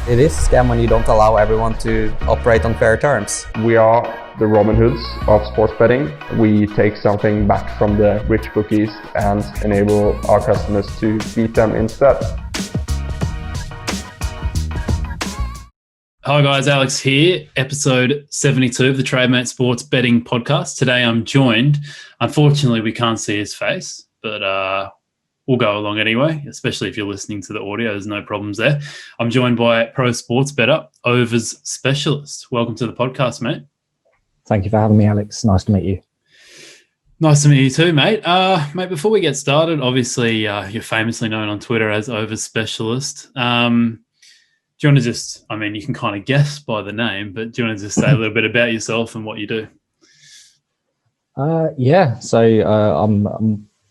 It is a scam when you don't allow everyone to operate on fair terms. We are the Robin Hoods of sports betting. We take something back from the rich bookies and enable our customers to beat them instead. Hi guys, Alex here, episode 72 of the Trademate Sports Betting Podcast. Today I'm joined, unfortunately we can't see his face, but we'll go along anyway, especially if you're listening to the audio, there's no problems there. I'm joined by pro sports bettor, overs specialist. Welcome to the podcast, mate. Thank you for having me, Alex. Nice to meet you. Nice to meet you too, mate. Mate, before we get started, obviously you're famously known on Twitter as overs specialist. Do you want to just, I mean, you can kind of guess by the name, but do you want to just say a little bit about yourself and what you do?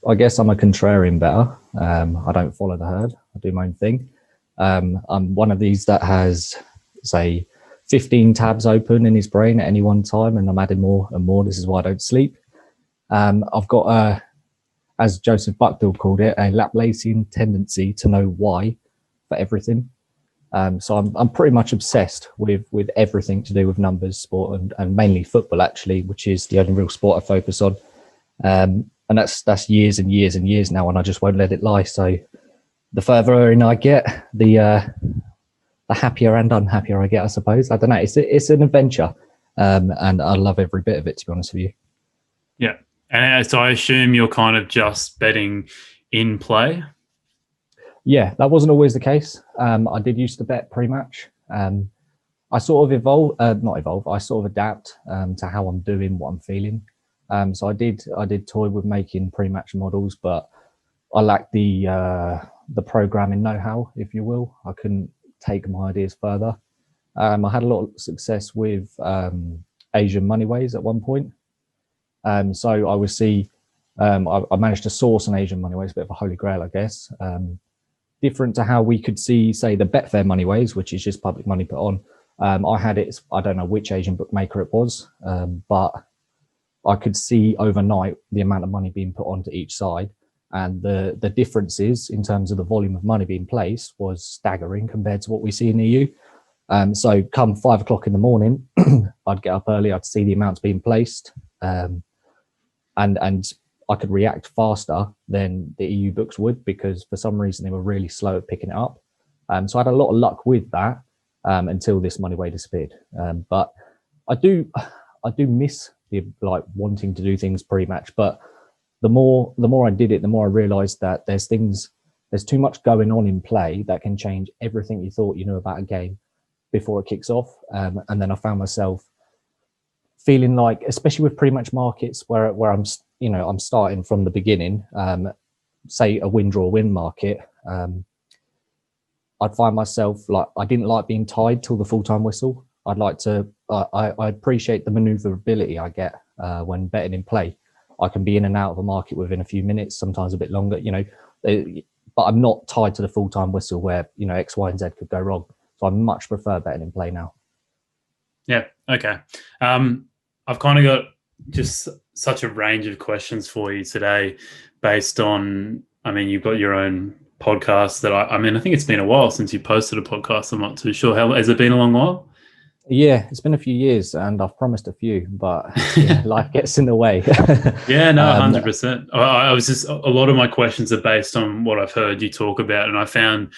I guess I'm a contrarian bettor. I don't follow the herd. I do my own thing. I'm one of these that has, say, 15 tabs open in his brain at any one time, and I'm adding more and more. This is why I don't sleep. I've got, as Joseph Buckfield called it, a Laplacian tendency to know why for everything. So I'm pretty much obsessed with everything to do with numbers, sport, and mainly football, actually, which is the only real sport I focus on. And that's years and years and years now, and I just won't let it lie. So the further in I get, the happier and unhappier I get, I suppose. I don't know. It's an adventure, and I love every bit of it, to be honest with you. Yeah. And so I assume you're kind of just betting in play? Yeah, that wasn't always the case. I did used to bet pre-match. I sort of I sort of adapt to how I'm doing, what I'm feeling. So I did toy with making pre-match models, but I lacked the programming know-how, if you will. I couldn't take my ideas further. I had a lot of success with Asian moneyways at one point. So I would see, I managed to source an Asian moneyways, a bit of a holy grail, I guess. Different to how we could see, say, the Betfair moneyways, which is just public money put on. I had it, I don't know which Asian bookmaker it was, but I could see overnight the amount of money being put onto each side, and the differences in terms of the volume of money being placed was staggering compared to what we see in the EU. So come 5 o'clock in the morning, I'd get up early, I'd see the amounts being placed, and I could react faster than the EU books would, because for some reason they were really slow at picking it up. So I had a lot of luck with that until this moneyway disappeared. But I do miss the wanting to do things pre-match. But the more I did it, the more I realised that there's too much going on in play that can change everything you thought you knew about a game before it kicks off. And then I found myself feeling like, especially with pre-match markets where I'm starting from the beginning, say a win draw win market, I'd find myself like, I didn't like being tied till the full-time whistle. I'd like to, I appreciate the maneuverability I get when betting in play. I can be in and out of a market within a few minutes, sometimes a bit longer, but I'm not tied to the full-time whistle where, X, Y, and Z could go wrong. So I much prefer betting in play now. Yeah. Okay. I've kind of got just such a range of questions for you today based on, you've got your own podcast that I think it's been a while since you posted a podcast. I'm not too sure. Has it been a long while? Yeah, it's been a few years and I've promised a few, but life gets in the way. Yeah, no, 100%. I was just, a lot of my questions are based on what I've heard you talk about, and I found,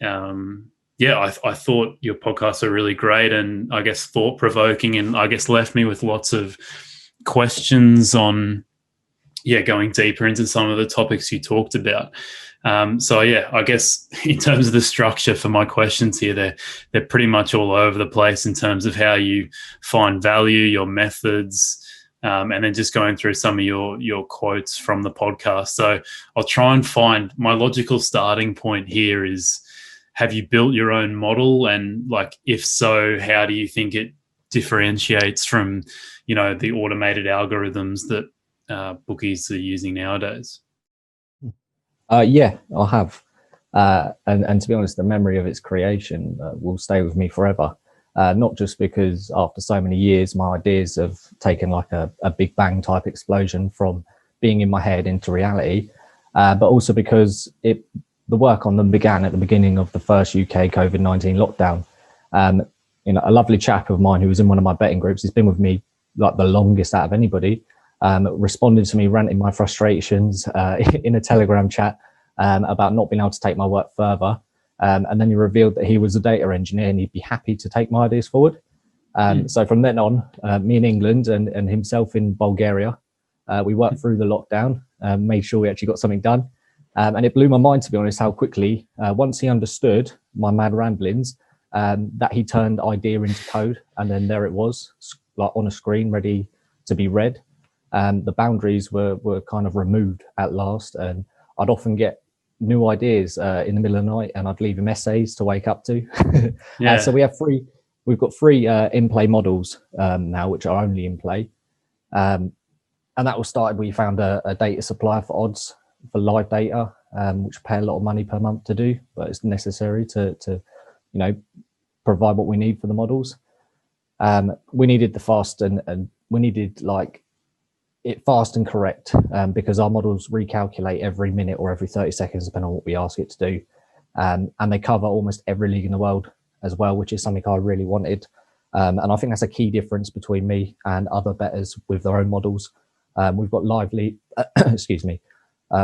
I thought your podcasts are really great and I guess thought-provoking, and I guess left me with lots of questions on, going deeper into some of the topics you talked about. I guess in terms of the structure for my questions here, they're pretty much all over the place in terms of how you find value, your methods, and then just going through some of your quotes from the podcast. So I'll try and find my logical starting point here is, have you built your own model? And if so, how do you think it differentiates from, the automated algorithms that bookies are using nowadays? Yeah, I have. And to be honest, the memory of its creation will stay with me forever. Not just because after so many years, my ideas have taken like a big bang type explosion from being in my head into reality, but also because the work on them began at the beginning of the first UK COVID-19 lockdown. A lovely chap of mine who was in one of my betting groups, he's been with me like the longest out of anybody, responded to me ranting my frustrations in a Telegram chat about not being able to take my work further. And then he revealed that he was a data engineer and he'd be happy to take my ideas forward. So from then on, me in England and himself in Bulgaria, we worked through the lockdown, made sure we actually got something done. And it blew my mind, to be honest, how quickly, once he understood my mad ramblings, that he turned idea into code. And then there it was, like on a screen, ready to be read. The boundaries were kind of removed at last. And I'd often get new ideas in the middle of the night, and I'd leave him essays to wake up to. So we've got three in-play models now, which are only in play. And that was started, we found a data supplier for odds, for live data, which pay a lot of money per month to do, but it's necessary to provide what we need for the models. We needed the fast and we needed like it fast and correct, because our models recalculate every minute or every 30 seconds, depending on what we ask it to do. And they cover almost every league in the world as well, which is something I really wanted. And I think that's a key difference between me and other bettors with their own models. We've got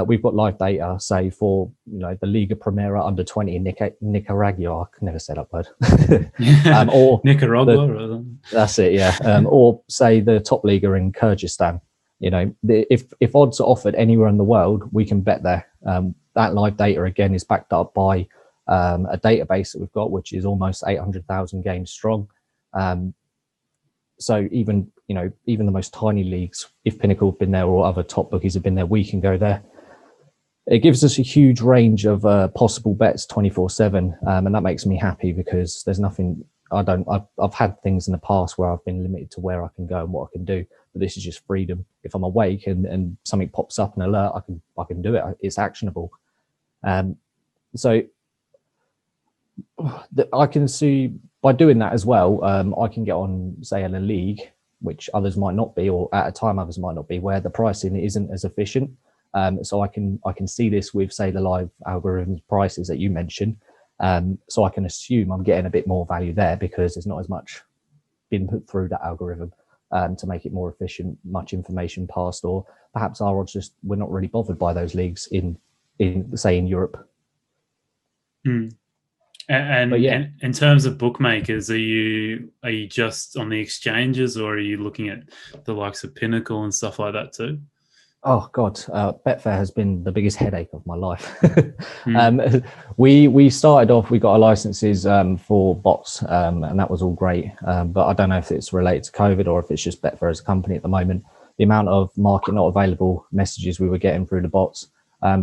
we've got live data, say for the Liga Primera under 20 in Nicaragua. I can never say that word. Or Nicaragua. That's it, yeah. Or say the top Liga in Kyrgyzstan. If odds are offered anywhere in the world, we can bet there. That live data again is backed up by a database that we've got, which is almost 800,000 games strong. So even the most tiny leagues, if Pinnacle have been there or other top bookies have been there, we can go there. It gives us a huge range of possible bets 24/7, and that makes me happy because there's nothing. I've had things in the past where I've been limited to where I can go and what I can do, but this is just freedom. If I'm awake and something pops up, an alert, I can do it. It's actionable. So I can see by doing that as well, I can get on, say, in a league, which others might not be, or at a time others might not be, where the pricing isn't as efficient. So I can see this with, say, the live algorithms prices that you mentioned. So I can assume I'm getting a bit more value there because there's not as much being put through that algorithm to make it more efficient, much information passed, or perhaps our odds we're not really bothered by those leagues in Europe. And in terms of bookmakers, are you just on the exchanges, or are you looking at the likes of Pinnacle and stuff like that too? Oh God, Betfair has been the biggest headache of my life. We started off, we got our licenses for bots, and that was all great. But I don't know if it's related to COVID or if it's just Betfair as a company at the moment. The amount of market not available messages we were getting through the bots,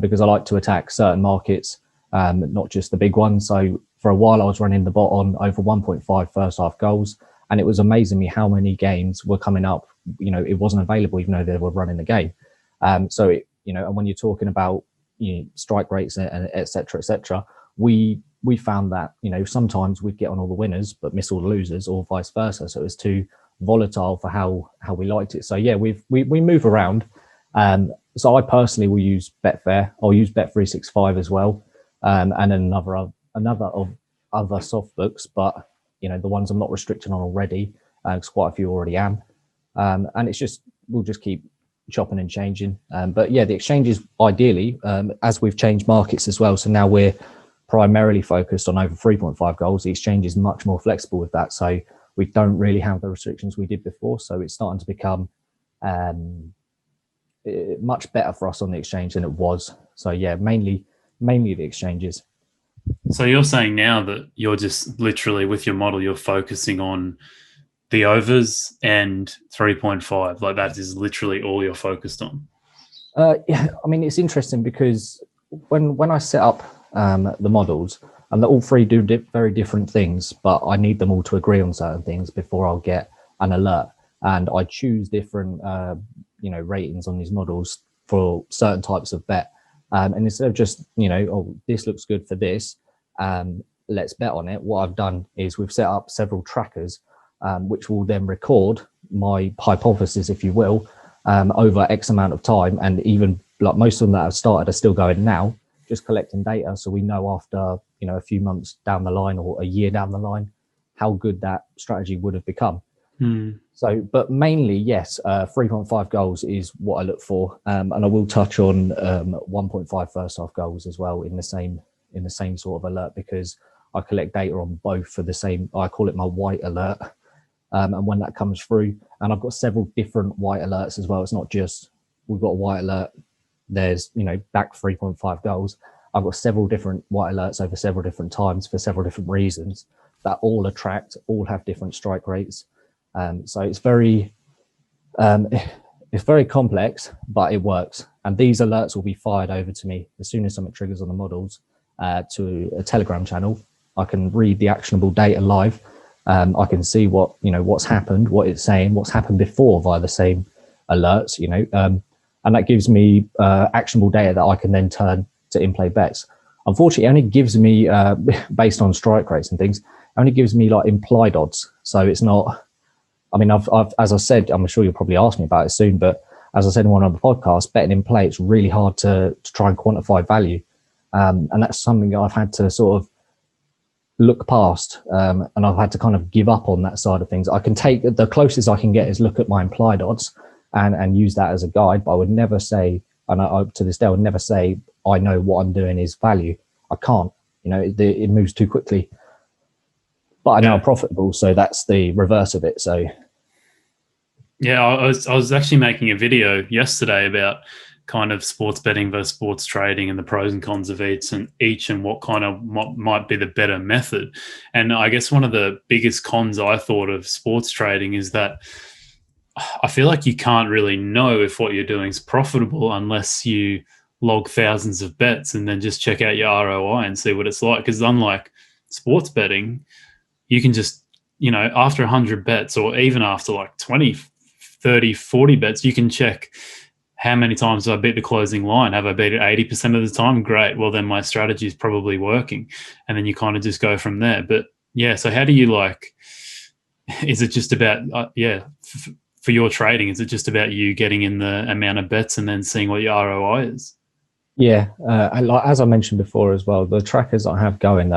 because I like to attack certain markets, not just the big ones. So for a while I was running the bot on over 1.5 first half goals, and it was amazing me how many games were coming up. It wasn't available even though they were running the game. And when you're talking about strike rates and et cetera, we found that sometimes we'd get on all the winners but miss all the losers, or vice versa. So it was too volatile for how we liked it. So yeah, we move around. So I personally will use Betfair. I'll use Bet365 as well, and then another of other soft books, but the ones I'm not restricted on already, because quite a few already am. And we'll just keep chopping and changing. But yeah, the exchanges ideally, as we've changed markets as well, so now we're primarily focused on over 3.5 goals. The exchange is much more flexible with that, so we don't really have the restrictions we did before. So it's starting to become much better for us on the exchange than it was. So yeah, mainly the exchanges. So you're saying now that you're just literally with your model, you're focusing on the overs and 3.5, like that is literally all you're focused on. Yeah, I mean, it's interesting because when I set up the models, and all three do very different things, but I need them all to agree on certain things before I'll get an alert. And I choose different, ratings on these models for certain types of bet. And instead of just, this looks good for this, let's bet on it. What I've done is we've set up several trackers, which will then record my hypothesis, if you will, over X amount of time. And even like most of them that have started are still going now. just collecting data, so we know after a few months down the line or a year down the line how good that strategy would have become. So, but mainly, yes, 3.5 goals is what I look for, and I will touch on 1.5 first half goals as well in the same sort of alert, because I collect data on both for the same. I call it my white alert, and when that comes through, and I've got several different white alerts as well. It's not just we've got a white alert. There's back 3.5 goals. I've got several different white alerts over several different times for several different reasons that all attract, all have different strike rates. So it's very complex, but it works. And these alerts will be fired over to me as soon as something triggers on the models to a Telegram channel. I can read the actionable data live. I can see what's happened, what it's saying, what's happened before via the same alerts, and that gives me actionable data that I can then turn to in-play bets. Unfortunately, it only gives me, based on strike rates and things, only gives me like implied odds. So it's not. I mean, I've as I said, I'm sure you'll probably ask me about it soon, but as I said in one of the podcasts, betting in play, it's really hard to try and quantify value. And that's something that I've had to sort of look past, and I've had to kind of give up on that side of things. I can take the closest I can get is look at my implied odds and use that as a guide, but I would never say, and to this day, I would never say I know what I'm doing is value. I can't, it moves too quickly. But I know I'm profitable, so that's the reverse of it. So, yeah, I was actually making a video yesterday about kind of sports betting versus sports trading and the pros and cons of each and what kind of might be the better method. And I guess one of the biggest cons I thought of sports trading is that I feel like you can't really know if what you're doing is profitable unless you log thousands of bets and then just check out your ROI and see what it's like. Because unlike sports betting, you can just, after 100 bets or even after like 20, 30, 40 bets, you can check how many times have I beat the closing line. Have I beat it 80% of the time? Great. Well, then my strategy is probably working. And then you kind of just go from there. But yeah, so how do you is it just about, for your trading, is it just about you getting in the amount of bets and then seeing what your ROI is? Yeah. As I mentioned before as well, the trackers I have going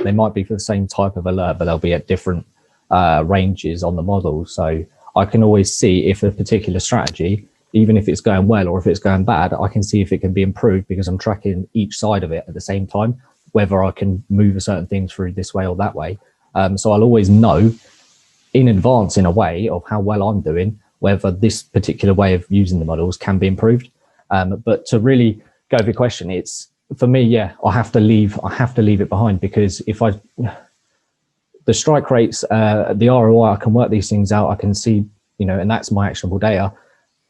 they might be for the same type of alert, but they'll be at different ranges on the model. So I can always see if a particular strategy, even if it's going well or if it's going bad, I can see if it can be improved because I'm tracking each side of it at the same time, whether I can move a certain thing through this way or that way. So I'll always know in advance, in a way, of how well I'm doing, whether this particular way of using the models can be improved. But to really go over your question, it's, for me, yeah, I have to leave it behind, because if the strike rates, the ROI, I can work these things out, I can see, and that's my actionable data.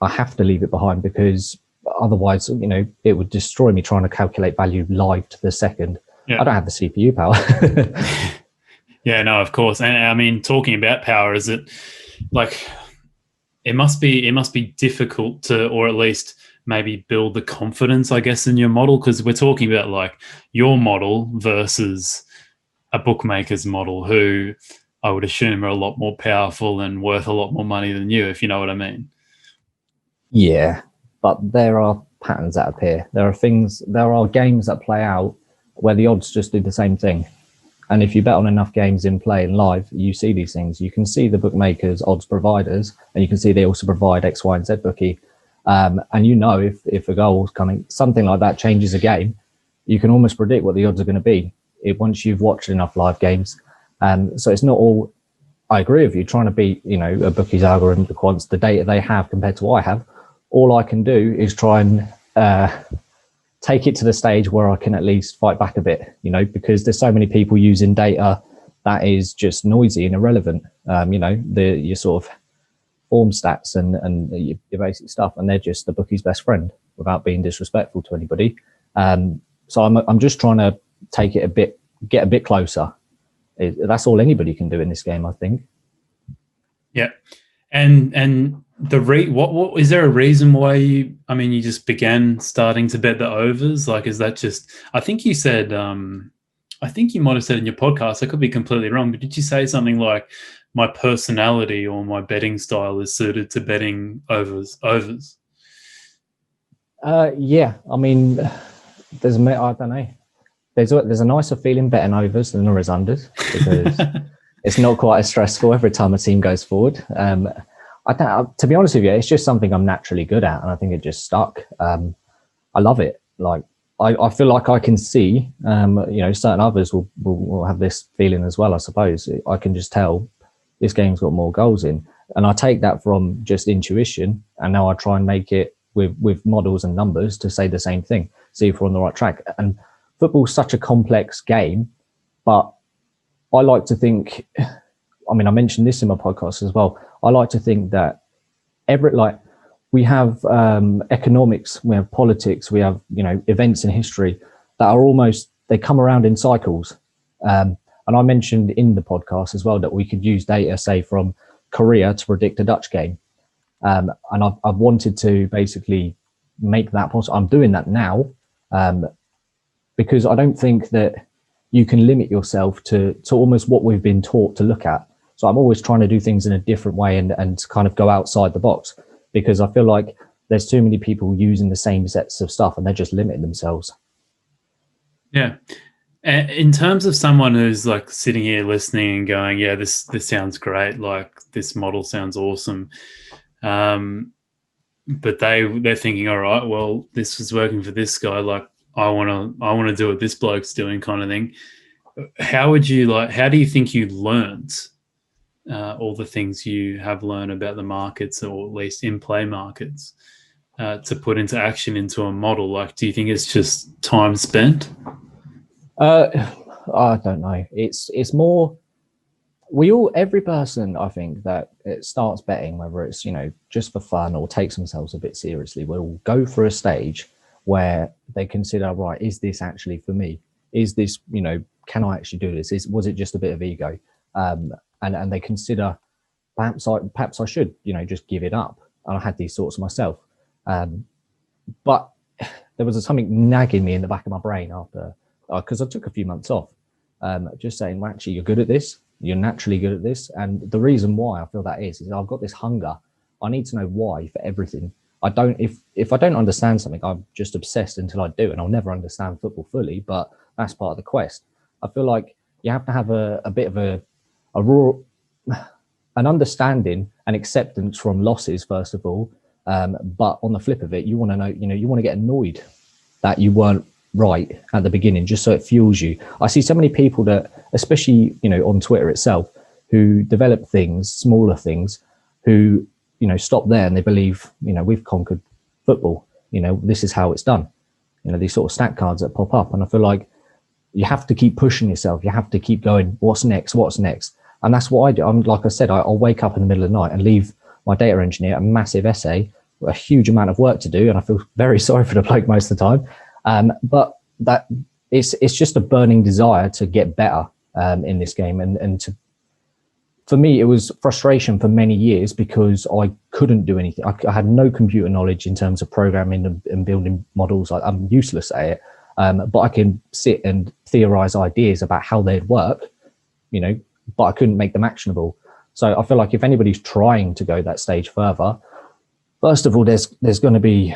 I have to leave it behind because otherwise, it would destroy me trying to calculate value live to the second. Yeah. I don't have the CPU power. Yeah, no, of course. And I mean, talking about power, is it like, it must be difficult to, or at least maybe build the confidence, I guess, in your model, because we're talking about like your model versus a bookmaker's model, who I would assume are a lot more powerful and worth a lot more money than you, if you know what I mean. Yeah, but there are patterns that appear. There are games that play out where the odds just do the same thing. And if you bet on enough games in play and live, you see these things. You can see the bookmakers, odds providers, and you can see they also provide X, Y, and Z bookie. And if a goal is coming, something like that changes a game, you can almost predict what the odds are going to be once you've watched enough live games. So it's not all, I agree with you, trying to beat, a bookie's algorithm, the quants, the data they have compared to what I have. All I can do is try and take it to the stage where I can at least fight back a bit, because there's so many people using data that is just noisy and irrelevant. Your sort of form stats and your basic stuff, and they're just the bookie's best friend without being disrespectful to anybody. So I'm just trying to take it get a bit closer. That's all anybody can do in this game, I think. Yeah. And what is there a reason why you just began starting to bet the overs? Like, is that just, I think you said, I think you might have said in your podcast, I could be completely wrong, but did you say something like, my personality or my betting style is suited to betting overs? Yeah, I mean, I don't know. There's a nicer feeling betting overs than there is unders, because it's not quite as stressful every time a team goes forward. To be honest with you, it's just something I'm naturally good at, and I think it just stuck. I love it. Like I feel like I can see, certain others will have this feeling as well. I suppose I can just tell this game's got more goals in, and I take that from just intuition, and now I try and make it with models and numbers to say the same thing, see if we're on the right track. And football's such a complex game, but I like to think, I mentioned this in my podcast as well, I like to think that we have economics, we have politics, we have, events in history that are they come around in cycles. And I mentioned in the podcast as well that we could use data, say, from Korea to predict a Dutch game. And I've wanted to basically make that possible. I'm doing that now, because I don't think that you can limit yourself to almost what we've been taught to look at. So I'm always trying to do things in a different way and kind of go outside the box, because I feel like there's too many people using the same sets of stuff and they're just limiting themselves. Yeah. In terms of someone who's like sitting here listening and going, yeah, this sounds great, like this model sounds awesome, but they're thinking, all right, well, this is working for this guy, like I want to do what this bloke's doing, kind of thing. How do you think you learned all the things you have learned about the markets, or at least in play markets, to put into action into a model? Like, do you think it's just time spent? I don't know. It's more, every person, I think, that it starts betting, whether it's, just for fun or takes themselves a bit seriously, will go through a stage where they consider, right, is this actually for me? Is this, can I actually do this? Was it just a bit of ego? And they consider, perhaps I should, just give it up. And I had these thoughts myself. But there was something nagging me in the back of my brain after, because I took a few months off, just saying, well, actually, you're good at this. You're naturally good at this. And the reason why I feel that is I've got this hunger. I need to know why for everything. If I don't understand something, I'm just obsessed until I do, and I'll never understand football fully, but that's part of the quest. I feel like you have to have a bit of an understanding and acceptance from losses, first of all. But on the flip of it, you want to know, you want to get annoyed that you weren't right at the beginning, just so it fuels you. I see so many people that, especially, on Twitter itself, who develop things, smaller things, who, stop there and they believe, we've conquered football. This is how it's done. These sort of stat cards that pop up. And I feel like you have to keep pushing yourself. You have to keep going, what's next? And that's what I do. Like I said, I'll wake up in the middle of the night and leave my data engineer a massive essay, a huge amount of work to do. And I feel very sorry for the bloke most of the time. But that it's just a burning desire to get better in this game. And for me, it was frustration for many years because I couldn't do anything. I had no computer knowledge in terms of programming and building models. I'm useless at it. But I can sit and theorize ideas about how they'd work, but I couldn't make them actionable. So I feel like if anybody's trying to go that stage further, first of all, there's going to be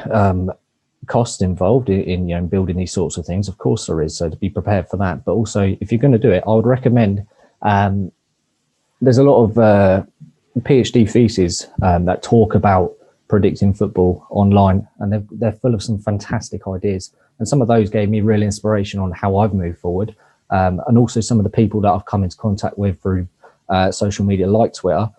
costs involved in building these sorts of things. Of course there is. So to be prepared for that. But also, if you're going to do it, I would recommend, there's a lot of PhD theses that talk about predicting football online, and they're full of some fantastic ideas. And some of those gave me real inspiration on how I've moved forward. And also some of the people that I've come into contact with through social media like Twitter,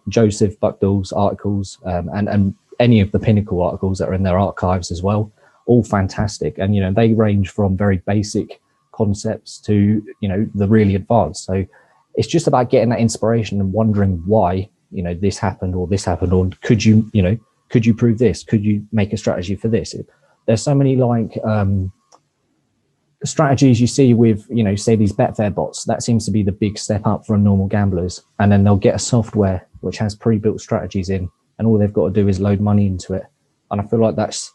Joseph Buckdall's articles, and any of the Pinnacle articles that are in their archives as well, all fantastic. And, they range from very basic concepts to, the really advanced. So it's just about getting that inspiration and wondering why, this happened, or could you prove this? Could you make a strategy for this? There's so many strategies you see with, say these Betfair bots. That seems to be the big step up from normal gamblers. And then they'll get a software which has pre-built strategies in, and all they've got to do is load money into it. And I feel like that's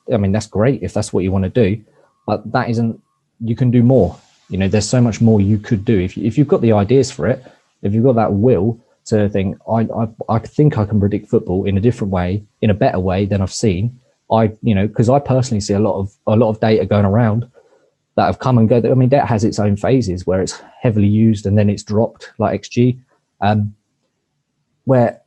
great if that's what you want to do, but that isn't, you can do more. There's so much more you could do. If you've got the ideas for it, if you've got that will to think, I think I can predict football in a different way, in a better way than I've seen. Because I personally see a lot of data going around that have come and go. I mean, debt has its own phases where it's heavily used and then it's dropped, like XG, where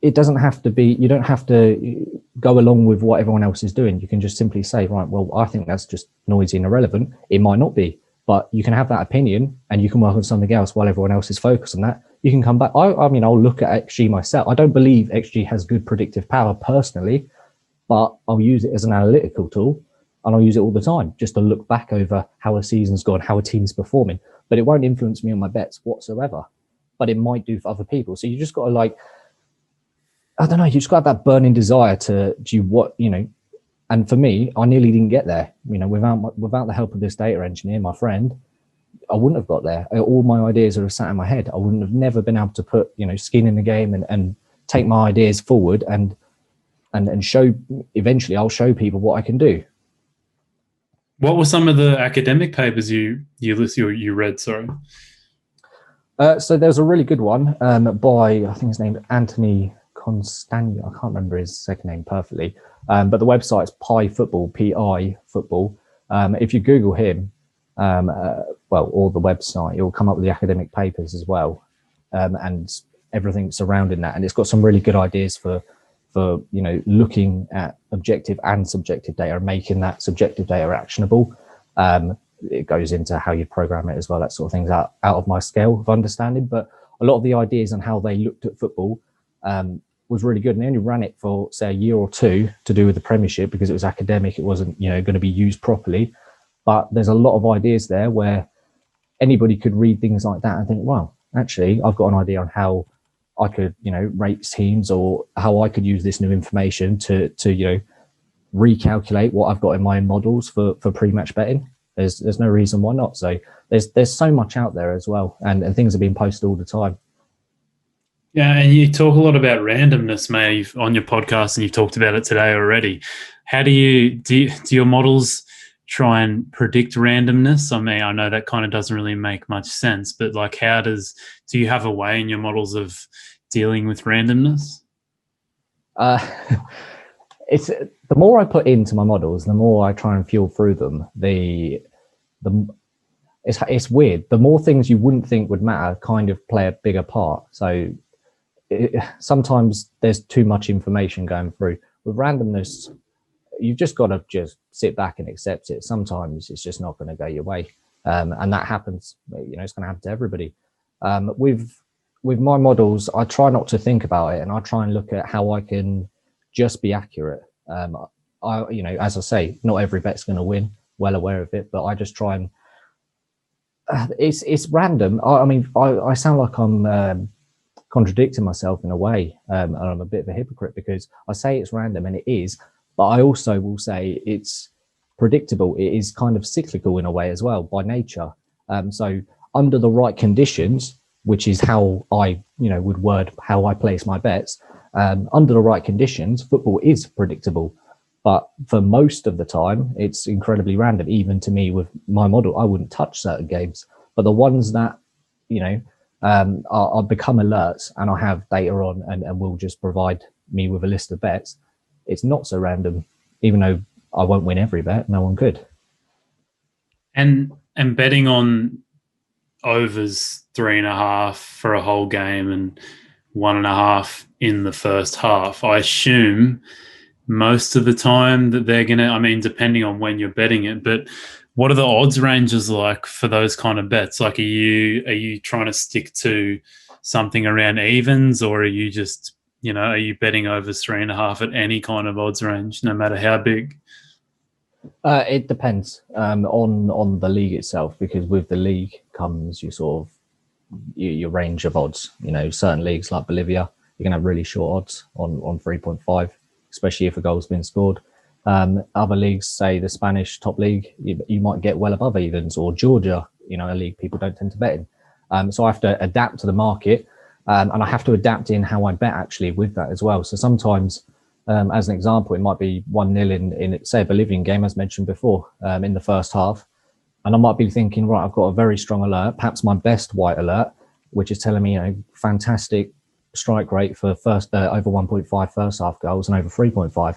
it doesn't have to be, you don't have to go along with what everyone else is doing. You can just simply say, right, well, I think that's just noisy and irrelevant. It might not be, but you can have that opinion and you can work on something else while everyone else is focused on that. You can come back. I mean, I'll look at XG myself. I don't believe XG has good predictive power personally, but I'll use it as an analytical tool, and I'll use it all the time just to look back over how a season's gone, how a team's performing. But it won't influence me on my bets whatsoever, but it might do for other people. So you just got to, like, I don't know, you just got to have that burning desire to do what, you know. And for me, I nearly didn't get there, you know, without the help of this data engineer, my friend. I wouldn't have got there. All my ideas would have sat in my head. I wouldn't have never been able to put, you know, skin in the game and take my ideas forward and show. Eventually I'll show people what I can do. What were some of the academic papers you read? Sorry. So there's a really good one by, I think his name Anthony Constagno. I can't remember his second name perfectly, but the website's Pi Football, PI Football. If you Google him, or the website, it will come up with the academic papers as well, and everything surrounding that. And it's got some really good ideas for you know, looking at objective and subjective data and making that subjective data actionable. It goes into how you program it as well. That sort of thing's out of my scale of understanding, but a lot of the ideas and how they looked at football was really good. And they only ran it for, say, a year or two to do with the Premiership because it was academic. It wasn't, you know, going to be used properly. But there's a lot of ideas there where anybody could read things like that and think, well, actually, I've got an idea on how I could, you know, rate teams, or how I could use this new information to you know, recalculate what I've got in my models for pre-match betting. There's no reason why not. So there's so much out there as well, and things are being posted all the time. Yeah, and you talk a lot about randomness, mate, on your podcast, and you've talked about it today already. How do your models try and predict randomness? I mean, I know that kind of doesn't really make much sense, but like, do you have a way in your models of dealing with randomness? It's the more I put into my models, the more I try and fuel through them. It's weird. The more things you wouldn't think would matter kind of play a bigger part. So sometimes there's too much information going through. With randomness, you've just got to just sit back and accept it. Sometimes it's just not going to go your way, and that happens. You know, it's going to happen to everybody. With my models, I try not to think about it, and I try and look at how I can just be accurate. You know, as I say, not every bet's going to win. Well aware of it, but I just try and it's random. I mean, I sound like I'm contradicting myself in a way, and I'm a bit of a hypocrite because I say it's random, and it is, but I also will say it's predictable. It is kind of cyclical in a way as well by nature. So under the right conditions, which is how I, you know, would word how I place my bets. Under the right conditions, football is predictable, but for most of the time, it's incredibly random. Even to me, with my model, I wouldn't touch certain games, but the ones that, you know, I'll become alerts and I have data on and will just provide me with a list of bets. It's not so random, even though I won't win every bet. No one could. And betting on overs 3.5 for a whole game and 1.5 in the first half, I assume most of the time that they're going to, I mean, depending on when you're betting it, but what are the odds ranges like for those kind of bets? Like, are you trying to stick to something around evens, or are you just, you know, are you betting overs 3.5 at any kind of odds range, no matter how big? It depends on the league itself, because with the league comes your range of odds. You know, certain leagues like Bolivia, you're gonna have really short odds on 3.5, especially if a goal's been scored. Other leagues, say the Spanish top league, you might get well above evens, or Georgia, you know, a league people don't tend to bet in. So I have to adapt to the market, and I have to adapt in how I bet actually with that as well. So sometimes, as an example, it might be 1-0 in say a Bolivian game, as mentioned before, in the first half. And I might be thinking, right, I've got a very strong alert, perhaps my best white alert, which is telling me, you know, fantastic strike rate for over 1.5 first half goals and over 3.5,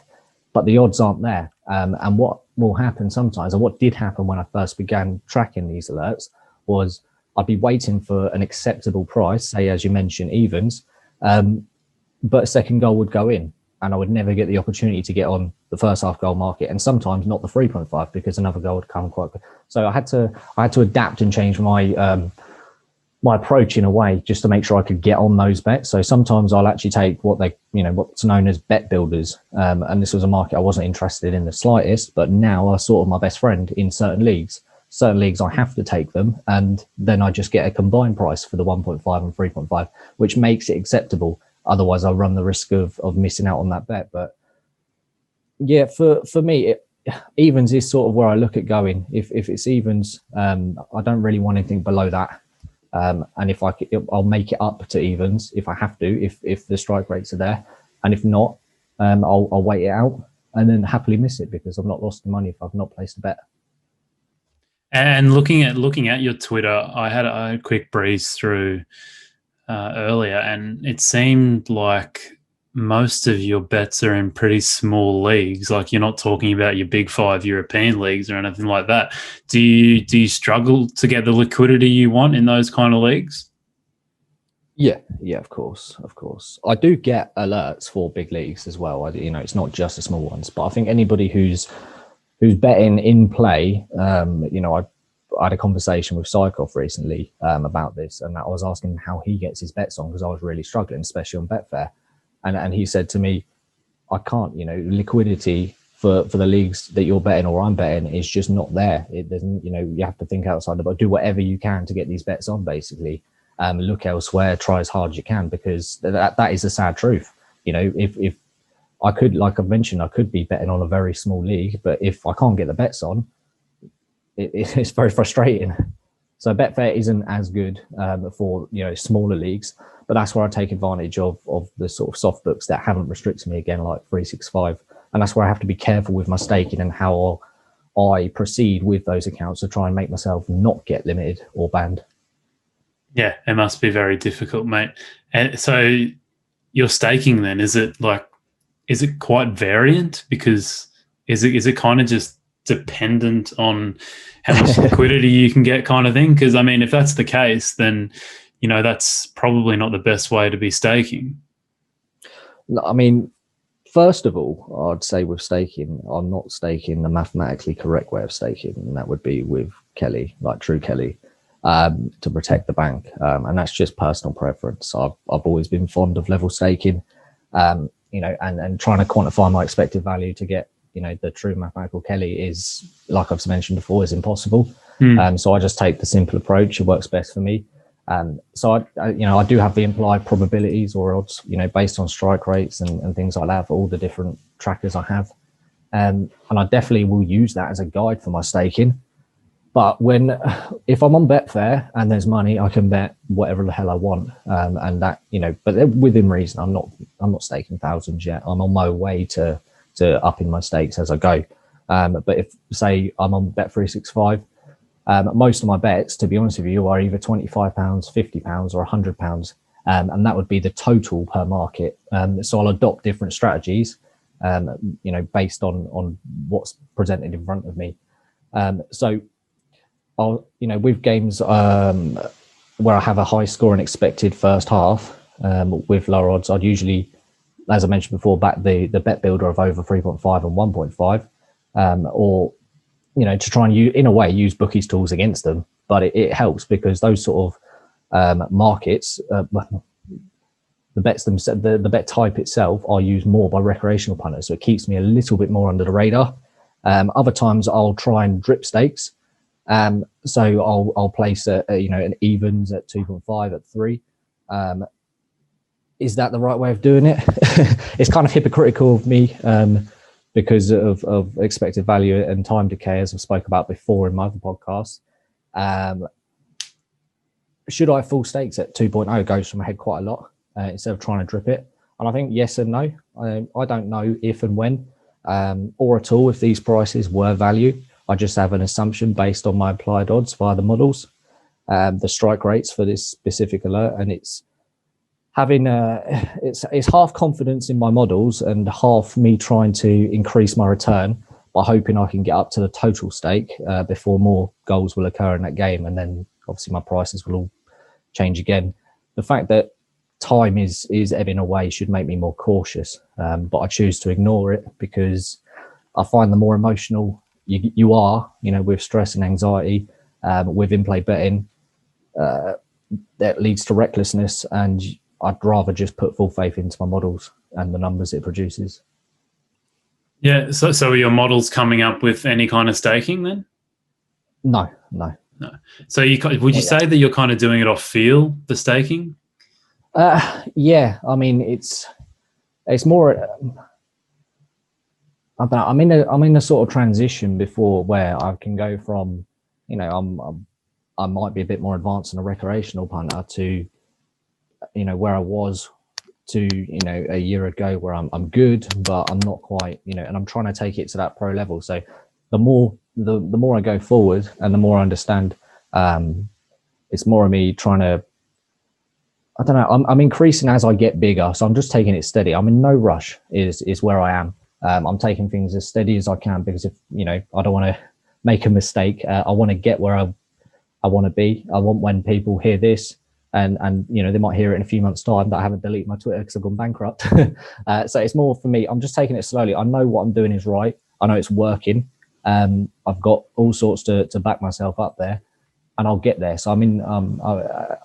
but the odds aren't there. And what will happen sometimes, and what did happen when I first began tracking these alerts, was I'd be waiting for an acceptable price, say as you mentioned, evens, but a second goal would go in, and I would never get the opportunity to get on the first half goal market, and sometimes not the 3.5 because another goal would come quite quick. So I had to adapt and change my my approach in a way just to make sure I could get on those bets. So sometimes I'll actually take what's known as bet builders, and this was a market I wasn't interested in the slightest, but now are sort of my best friend in certain leagues. Certain leagues I have to take them, and then I just get a combined price for the 1.5 and 3.5, which makes it acceptable. Otherwise, I run the risk of missing out on that bet. But yeah, for me, evens is sort of where I look at going. If it's evens, I don't really want anything below that. And if I'll make it up to evens if I have to, if the strike rates are there, and if not, I'll wait it out and then happily miss it because I've not lost the money if I've not placed a bet. And looking at your Twitter, I had a quick breeze through earlier, and it seemed like most of your bets are in pretty small leagues. Like, you're not talking about your big 5 European leagues or anything like that. Do you struggle to get the liquidity you want in those kind of leagues? Yeah, of course. I do get alerts for big leagues as well. It's not just the small ones, but I think anybody who's betting in play, I had a conversation with Psychoff recently about this, and I was asking how he gets his bets on because I was really struggling, especially on Betfair. And he said to me, I can't, liquidity for the leagues that you're betting or I'm betting is just not there. It doesn't, you have to think outside the box, do whatever you can to get these bets on, basically. Look elsewhere, try as hard as you can, because that is the sad truth. If I could, like I've mentioned, I could be betting on a very small league, but if I can't get the bets on, it's very frustrating. So Betfair isn't as good for smaller leagues, but that's where I take advantage of the sort of soft books that haven't restricted me again, like 365, and that's where I have to be careful with my staking and how I proceed with those accounts to try and make myself not get limited or banned. Yeah, it must be very difficult, mate. And so your staking then, is it quite variant? Because is it kind of just dependent on how much liquidity you can get, kind of thing? Because I mean, if that's the case, then that's probably not the best way to be staking. I mean, first of all, I'd say with staking, I'm not staking the mathematically correct way of staking, and that would be with Kelly, like True Kelly, to protect the bank, and that's just personal preference. I've always been fond of level staking, and trying to quantify my expected value to get the true mathematical Kelly is, like I've mentioned before, is impossible. So I just take the simple approach. It works best for me. So I do have the implied probabilities or odds, based on strike rates and things like that for all the different trackers I have. And I definitely will use that as a guide for my staking. But if I'm on Betfair and there's money, I can bet whatever the hell I want. And that, but within reason. I'm not staking thousands yet. I'm on my way to upping my stakes as I go. But if, say, I'm on Bet365, most of my bets, to be honest with you, are either £25, £50 or £100. And that would be the total per market. So I'll adopt different strategies, based on what's presented in front of me. So I'll, with games where I have a high score and expected first half, with lower odds, I'd usually, as I mentioned before, back the bet builder of over 3.5 and 1.5, or to try and in a way use bookies tools against them. But it helps because those sort of markets, the bets themselves, the bet type itself, are used more by recreational punters, so it keeps me a little bit more under the radar. Other times I'll try and drip stakes. So I'll place an evens at 2.5 at 3. Is that the right way of doing it? It's kind of hypocritical of me, because of expected value and time decay, as I've spoke about before in my other podcasts. Should I full stakes at 2.0? Goes from my head quite a lot, instead of trying to drip it. And I think yes and no. I don't know if and when, or at all, if these prices were value. I just have an assumption based on my applied odds via the models, the strike rates for this specific alert, and it's having it's half confidence in my models and half me trying to increase my return by hoping I can get up to the total stake before more goals will occur in that game, and then obviously my prices will all change again. The fact that time is ebbing away should make me more cautious, but I choose to ignore it because I find the more emotional you are, with stress and anxiety, with in-play betting, that leads to recklessness, and I'd rather just put full faith into my models and the numbers it produces. Yeah. So are your models coming up with any kind of staking then? No. So would you say that you're kind of doing it off feel, the staking? Yeah. I mean, it's more. I don't know. I'm in a sort of transition before where I can go from, I might be a bit more advanced in a recreational punter to, where I was to, a year ago where I'm good, but I'm not quite, and I'm trying to take it to that pro level. So the more I go forward and the more I understand, it's more of me trying to, I don't know, I'm increasing as I get bigger. So I'm just taking it steady. I'm in no rush is where I am. I'm taking things as steady as I can because if, I don't want to make a mistake. I want to get where I want to be. I want when people hear this and they might hear it in a few months' time that I haven't deleted my Twitter because I've gone bankrupt. So it's more for me. I'm just taking it slowly. I know what I'm doing is right. I know it's working. I've got all sorts to back myself up there, and I'll get there. So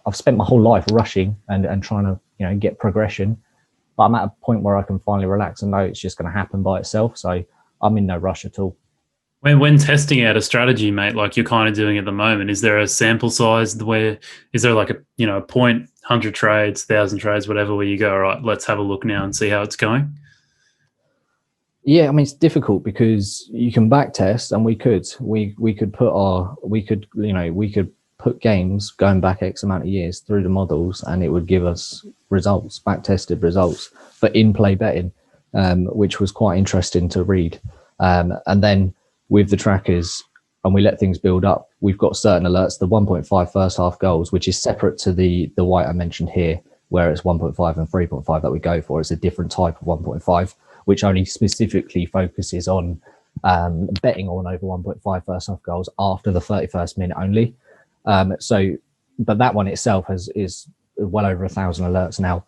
I've spent my whole life rushing and trying to get progression, but I'm at a point where I can finally relax and know it's just going to happen by itself. So I'm in no rush at all. When testing out a strategy, mate, like you're kind of doing at the moment, is there a sample size is there like a point, 100 trades, 1,000 trades, whatever, where you go, all right, let's have a look now and see how it's going? Yeah, I mean, it's difficult because you can back test, and we could put games going back X amount of years through the models, and it would give us results, back tested results for in-play betting, which was quite interesting to read. And then with the trackers, and we let things build up, we've got certain alerts, the 1.5 first half goals, which is separate to the white I mentioned here, where it's 1.5 and 3.5 that we go for. It's a different type of 1.5, which only specifically focuses on betting on over 1.5 first half goals after the 31st minute only. But that one itself is well over 1,000 alerts now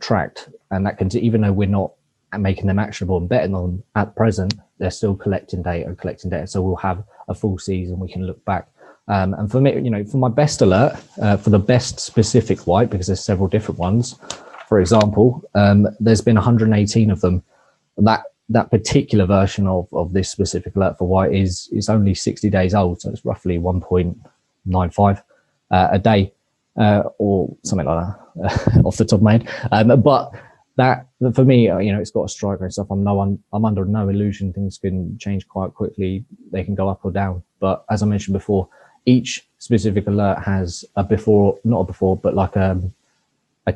tracked, and that can, even though we're not making them actionable and betting on at present, they're still collecting data. So we'll have a full season, we can look back. And for me, for my best alert, for the best specific white, because there's several different ones, for example, there's been 118 of them. That particular version of this specific alert for white is only 60 days old. So it's roughly 1.95 a day or something like that off the top of my head. But that, for me, it's got a striker and stuff. I'm under no illusion things can change quite quickly. They can go up or down. But as I mentioned before, each specific alert has a before, not a before, but like a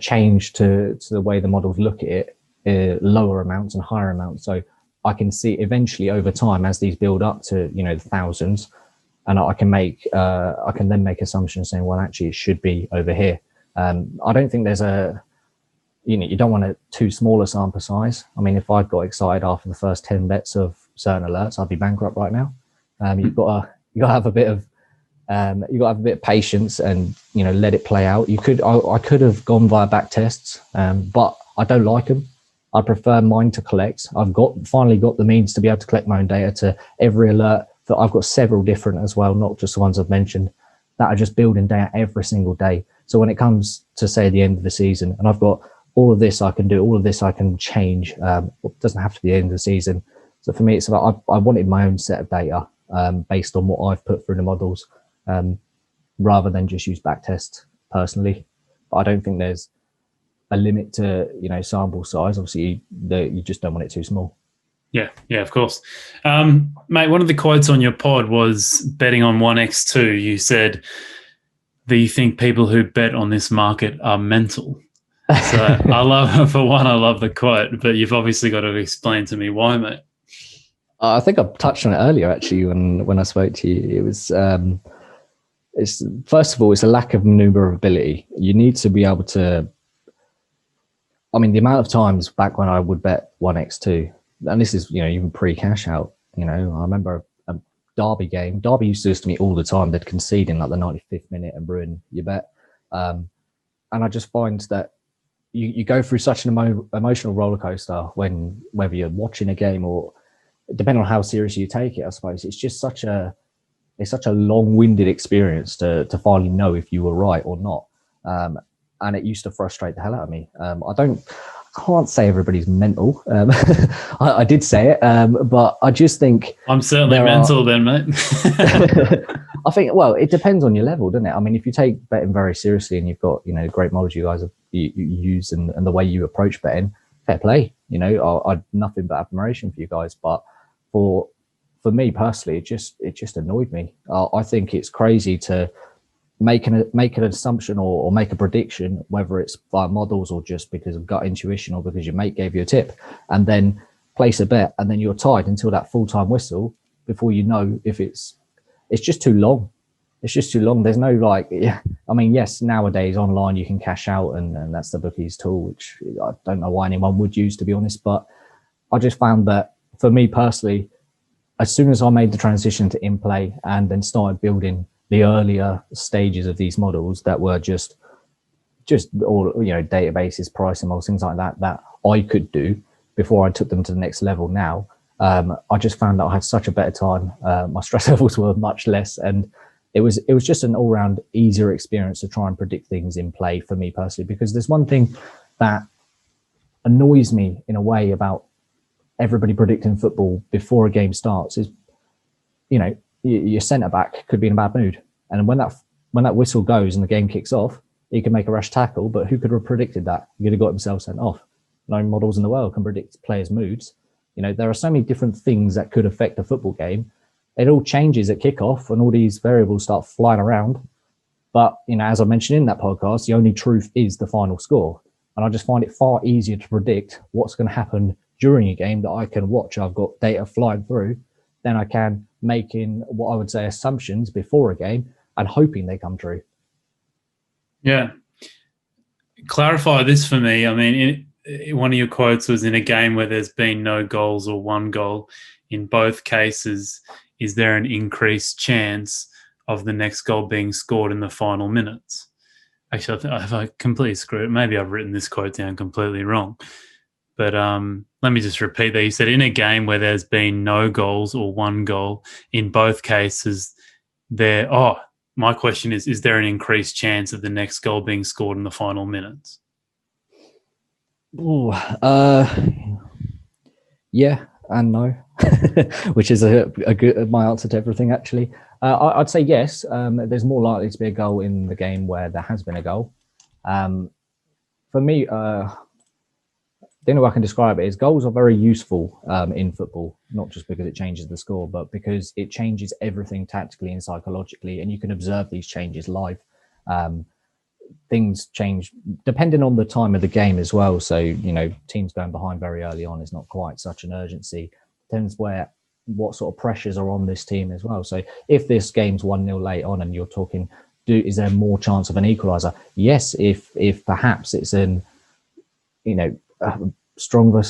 change to the way the models look at it, lower amounts and higher amounts. So I can see eventually over time as these build up to the thousands, and I can then make assumptions saying, well, actually it should be over here. I don't think there's you don't want a too small a sample size. I mean, if I got excited after the first 10 bets of certain alerts, I'd be bankrupt right now. You've got to have a bit of patience and let it play out. I could have gone via back tests, but I don't like them. I prefer mine to collect. I've finally got the means to be able to collect my own data to every alert. That I've got several different as well, not just the ones I've mentioned, that are just building data every single day. So when it comes to say the end of the season, and I've got all of this I can do, all of this I can change. It doesn't have to be the end of the season. So for me, it's about I wanted my own set of data based on what I've put through the models, rather than just use backtest personally. But I don't think there's a limit to sample size. Obviously, you just don't want it too small. Yeah, of course. Mate, one of the quotes on your pod was betting on 1x2. You said that you think people who bet on this market are mental. So I love the quote, but you've obviously got to explain to me why, mate. I think I touched on it earlier, actually, when I spoke to you. It was, first of all, it's a lack of maneuverability. You need to be able to, the amount of times back when I would bet 1x2, and this is, even pre-cash out, You know, I remember a Derby game. Derby used to do this to me all the time. They'd concede in like the 95th minute and ruin your bet. And I just find that you go through such an emotional roller coaster when whether you're watching a game or depending on how serious you take it, I suppose it's just such a long-winded experience to finally know if you were right or not. And it used to frustrate the hell out of me. I can't say everybody's mental. I did say it, but I just think I'm certainly mental then, mate. I think, well, it depends on your level, doesn't it? I mean, if you take betting very seriously and you've got, you know, great knowledge you guys you use and the way you approach betting, fair play. You know, I nothing but admiration for you guys. But for me personally, it just annoyed me. I think it's crazy to make an assumption or make a prediction, whether it's via models or just because of gut intuition or because your mate gave you a tip, and then place a bet, and then you're tied until that full-time whistle before you know if it's just too long. It's just too long. There's no like, I mean, yes, nowadays online you can cash out and that's the bookies tool, which I don't know why anyone would use, to be honest. But I just found that for me personally, as soon as I made the transition to in-play and then started building the earlier stages of these models that were just all, you know, databases, pricing models, things like that I could do before I took them to the next level. Now, I just found that I had such a better time. My stress levels were much less, and it was just an all-round easier experience to try and predict things in play for me personally. Because there's one thing that annoys me in a way about everybody predicting football before a game starts is, you know, your centre back could be in a bad mood, and when that whistle goes and the game kicks off, he can make a rash tackle. But who could have predicted that? He could have got himself sent off. No models in the world can predict players' moods. You know, there are so many different things that could affect a football game. It all changes at kickoff, and all these variables start flying around. But, you know, as I mentioned in that podcast, the only truth is the final score. And I just find it far easier to predict what's going to happen during a game that I can watch. I've got data flying through, than I can making what I would say assumptions before a game and hoping they come true. Yeah. Clarify this for me. I mean, one of your quotes was, in a game where there's been no goals or one goal, in both cases, is there an increased chance of the next goal being scored in the final minutes? Actually, I completely screwed it. Maybe I've written this quote down completely wrong. But let me just repeat that. You said, in a game where there's been no goals or one goal, in both cases, my question is there an increased chance of the next goal being scored in the final minutes? Ooh, yeah and no, which is a good my answer to everything, actually. I'd say yes. There's more likely to be a goal in the game where there has been a goal. For me, the only way I can describe it is goals are very useful in football, not just because it changes the score, but because it changes everything tactically and psychologically, and you can observe these changes live. Things change depending on the time of the game as well. So, you know, teams going behind very early on is not quite such an urgency. Depends what sort of pressures are on this team as well. So if this game's 1-0 late on and you're talking, is there more chance of an equaliser? Yes, if perhaps it's in, you know, stronger.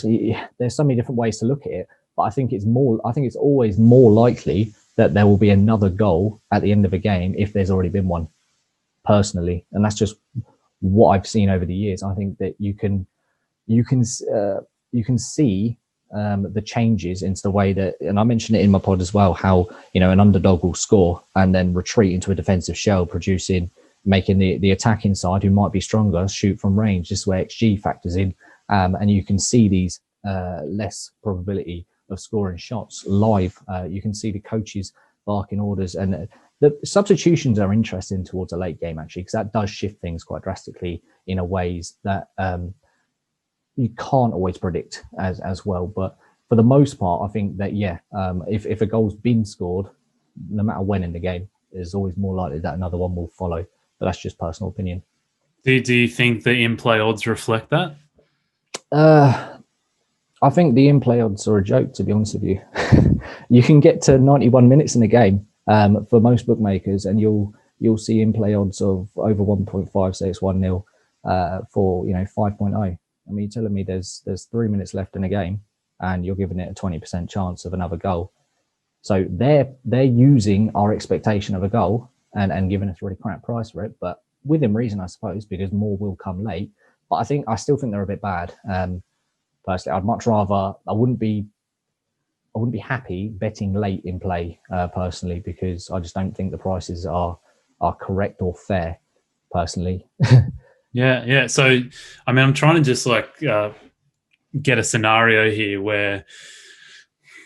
There's so many different ways to look at it, but I think it's always more likely that there will be another goal at the end of a game if there's already been one, personally. And that's just what I've seen over the years. I think that you can see the changes into the way that, and I mentioned it in my pod as well, how, you know, an underdog will score and then retreat into a defensive shell, making the attacking side, who might be stronger, shoot from range. This is where XG factors in. And you can see these less probability of scoring shots live. You can see the coaches barking orders, and the substitutions are interesting towards a late game, actually, because that does shift things quite drastically in a ways that you can't always predict as well. But for the most part, I think that, if a goal's been scored, no matter when in the game, there's always more likely that another one will follow. But that's just personal opinion. Do you think the in-play odds reflect that? I think the in-play odds are a joke, to be honest with you. You can get to 91 minutes in a game for most bookmakers, and you'll see in-play odds of over 1.5, say it's 1-0 for 5.0. I mean, you're telling me there's 3 minutes left in a game, and you're giving it a 20% chance of another goal. So they're using our expectation of a goal and giving us a really crap price for it, but within reason, I suppose, because more will come late. But I still think they're a bit bad. Personally, I'd much rather I wouldn't be happy betting late in play personally, because I just don't think the prices are correct or fair personally. Yeah. So, I mean, I'm trying to just like get a scenario here where,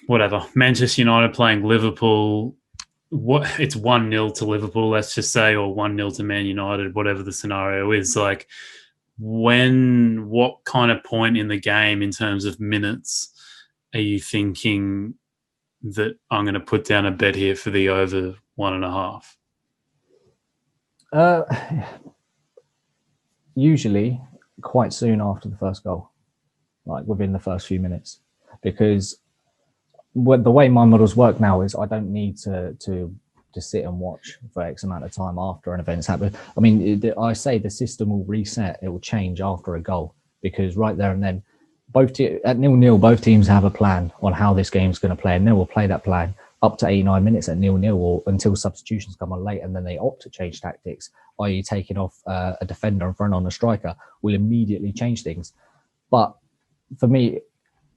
whatever, Manchester United playing Liverpool, it's 1-0 to Liverpool, let's just say, or 1-0 to Man United, whatever the scenario is. Like, what kind of point in the game in terms of minutes are you thinking that I'm going to put down a bet here for the over 1.5? Usually quite soon after the first goal, like within the first few minutes, because the way my models work now is I don't need to sit and watch for X amount of time after an event's happened. I mean, I say the system will reset, it will change after a goal, because right there and then, at 0-0, both teams have a plan on how this game's going to play, and they will play that plan up to 89 minutes at 0-0, or until substitutions come on late, and then they opt to change tactics, i.e. taking off a defender and throwing on a striker, will immediately change things. But for me,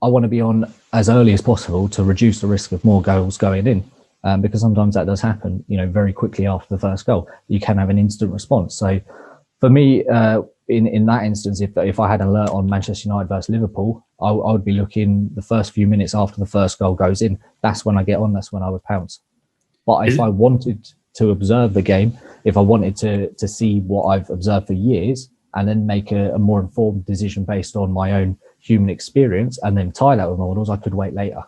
I want to be on as early as possible to reduce the risk of more goals going in, because sometimes that does happen, very quickly after the first goal. You can have an instant response. So for me, in that instance, if I had an alert on Manchester United versus Liverpool, I would be looking the first few minutes after the first goal goes in. That's when I get on. That's when I would pounce. But if I wanted to observe the game, if I wanted to see what I've observed for years, and then make a more informed decision based on my own human experience, and then tie that with models, I could wait later.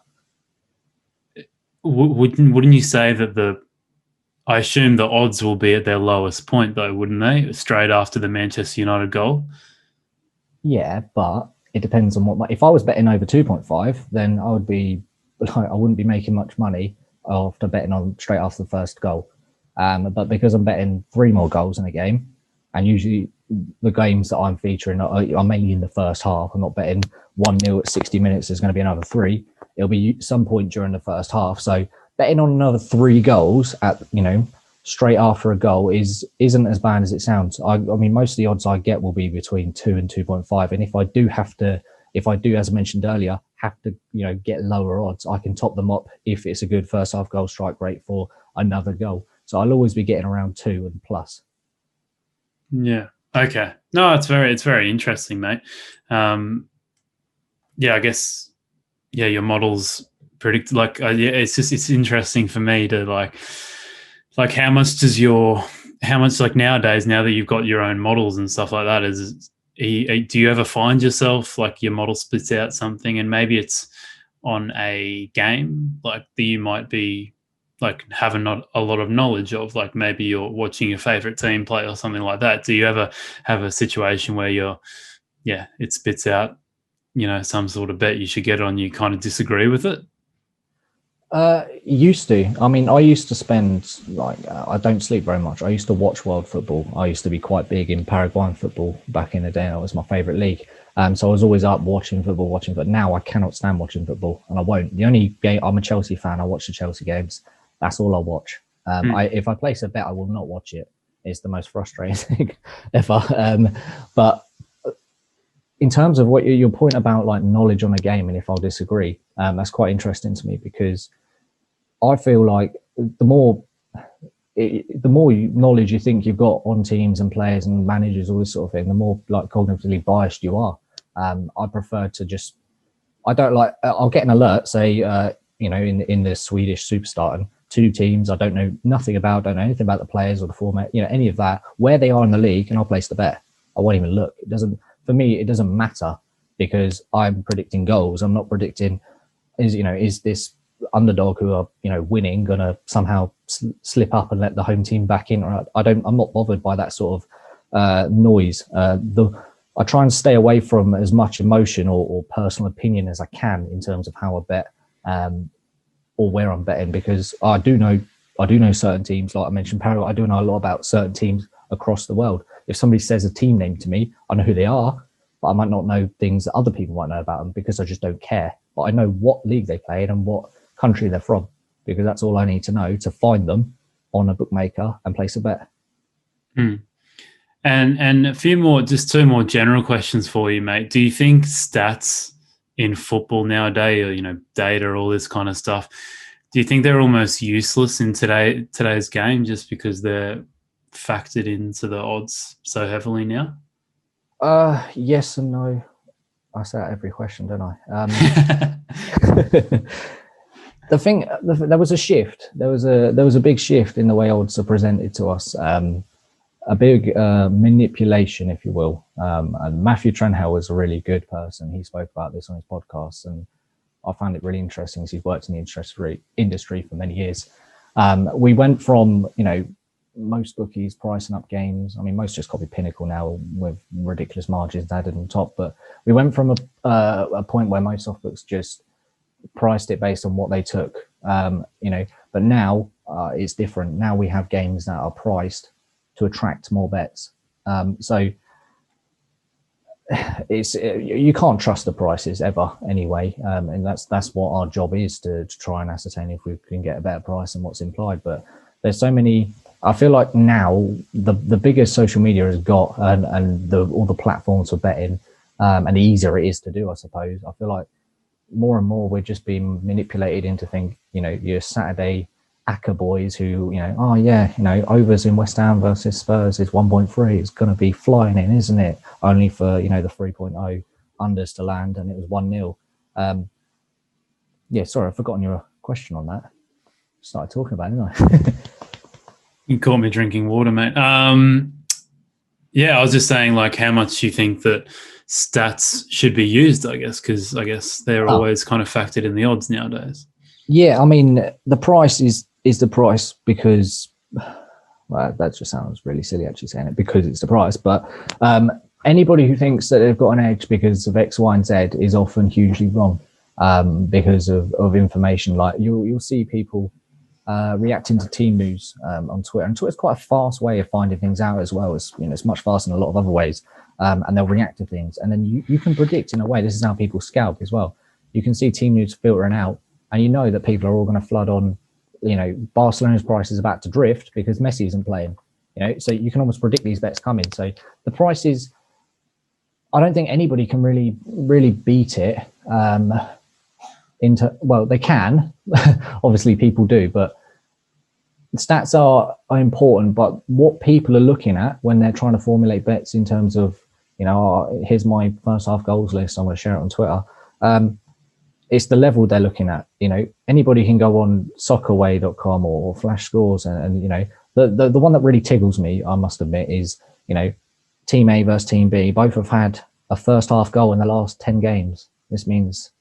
Wouldn't you say that I assume the odds will be at their lowest point, though, wouldn't they? Straight after the Manchester United goal. Yeah, but it depends on if I was betting over 2.5, then I wouldn't be making much money after betting on straight after the first goal. But because I'm betting 3 more goals in a game, and usually the games that I'm featuring are mainly in the first half. I'm not betting 1-0 at 60 minutes. There's going to be another 3. It'll be some point during the first half. So betting on another 3 goals at straight after a goal isn't as bad as it sounds. I mean, most of the odds I get will be between 2 and 2.5. And if I do, as I mentioned earlier, have to get lower odds, I can top them up if it's a good first half goal strike rate for another goal. So I'll always be getting around 2 and plus. Yeah. Okay. No, it's very interesting, mate. I guess, your models predict, it's interesting for me to like how much like nowadays, now that you've got your own models and stuff like that, do you ever find yourself like your model splits out something, and maybe it's on a game like that you might be like having not a lot of knowledge of, like maybe you're watching your favorite team play or something like that? Do you ever have a situation where it spits out, some sort of bet you should get on, you kind of disagree with it? Used to. I mean, I used to spend I don't sleep very much. I used to watch world football. I used to be quite big in Paraguayan football back in the day. That was my favorite league. So I was always up watching football. But now I cannot stand watching football, and I won't. The only game, I'm a Chelsea fan. I watch the Chelsea games. That's all I watch. If I place a bet, I will not watch it. It's the most frustrating thing ever. But in terms of what your point about like knowledge on a game, and if I'll disagree, that's quite interesting to me, because I feel like the more knowledge you think you've got on teams and players and managers, all this sort of thing, the more like cognitively biased you are. I prefer to I'll get an alert, say, in the Swedish Superstar, and 2 teams I don't know nothing about, don't know anything about the players or the format, any of that, where they are in the league, and I'll place the bet. I won't even look. For me, it doesn't matter, because I'm predicting goals. I'm not predicting is this underdog who are winning gonna somehow slip up and let the home team back in, or I'm not bothered by that sort of noise. I try and stay away from as much emotion or personal opinion as I can in terms of how I bet, or where I'm betting, because I do know certain teams, like I mentioned Paraguay. I do know a lot about certain teams across the world. If somebody says a team name to me, I know who they are, but I might not know things that other people might know about them, because I just don't care. But I know what league they play in and what country they're from. because that's all I need to know to find them on a bookmaker and place a bet. And a few more, just two more general questions for you, mate. Do you think stats in football nowadays, or data, all this kind of stuff, do you think they're almost useless in today's game just because they're factored into the odds so heavily now? Yes and no. I say that every question, don't I? There was a shift. There was a big shift in the way odds are presented to us. A big manipulation, if you will. And Matthew Trenhell was a really good person. He spoke about this on his podcast, and I found it really interesting because he's worked in the interest rate industry for many years. We went from, most bookies pricing up games. I mean, most just copy Pinnacle now with ridiculous margins added on top. But we went from a point where most softbooks just priced it based on what they took, but now it's different. Now we have games that are priced to attract more bets. So you can't trust the prices ever anyway. And that's what our job is, to try and ascertain if we can get a better price than what's implied. But there's so many. I feel like now the bigger social media has got and all the platforms for betting, and the easier it is to do, I suppose. I feel like more and more we're just being manipulated into think, your Saturday ACCA boys who, overs in West Ham versus Spurs is 1.3. It's going to be flying in, isn't it? Only for, the 3.0 unders to land, and it was 1-0. Sorry, I've forgotten your question on that. Started talking about it, didn't I? You caught me drinking water, mate. I was just saying, how much you think that stats should be used, I guess, because I guess they're always kind of factored in the odds nowadays. Yeah, I mean, the price is the price because, well, that just sounds really silly actually saying it, because it's the price. But anybody who thinks that they've got an edge because of X, Y, and Z is often hugely wrong because of information. Like you'll see people reacting to team news on Twitter, and Twitter's quite a fast way of finding things out as well. It's much faster in a lot of other ways, and they'll react to things, and then you can predict in a way. This is how people scalp as well. You can see team news filtering out, and that people are all going to flood on. Barcelona's price is about to drift because Messi isn't playing. So you can almost predict these bets coming. So the price is, I don't think anybody can really beat it. They can, obviously people do, but stats are important. But what people are looking at when they're trying to formulate bets in terms of, here's my first half goals list, I'm going to share it on Twitter. It's the level they're looking at. Anybody can go on soccerway.com or flash scores and the one that really tickles me, I must admit, is, team A versus team B. Both have had a first half goal in the last 10 games. This means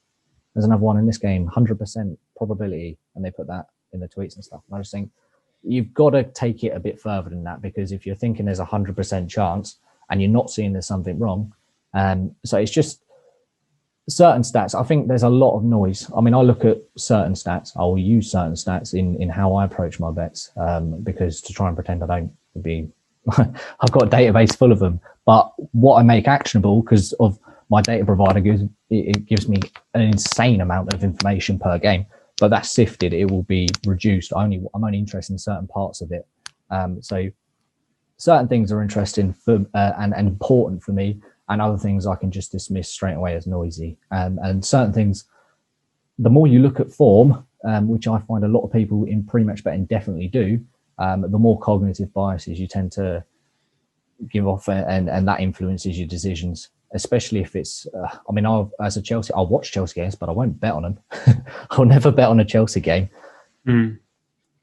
there's another one in this game, 100% probability. And they put that in the tweets and stuff. And I just think you've got to take it a bit further than that, because if you're thinking there's 100% chance and you're not seeing there's something wrong. So it's just certain stats. I think there's a lot of noise. I mean, I look at certain stats. I will use certain stats in how I approach my bets, because to try and pretend I don't would be, I've got a database full of them. But what I make actionable, because of my data provider, gives me an insane amount of information per game. But that's sifted. It will be reduced. I'm only interested in certain parts of it. So certain things are interesting for and important for me, and other things I can just dismiss straight away as noisy. And certain things, the more you look at form, which I find a lot of people in pre-match betting definitely do, the more cognitive biases you tend to give off, and that influences your decisions, especially if it's, as a Chelsea, I'll watch Chelsea games, but I won't bet on them. I'll never bet on a Chelsea game.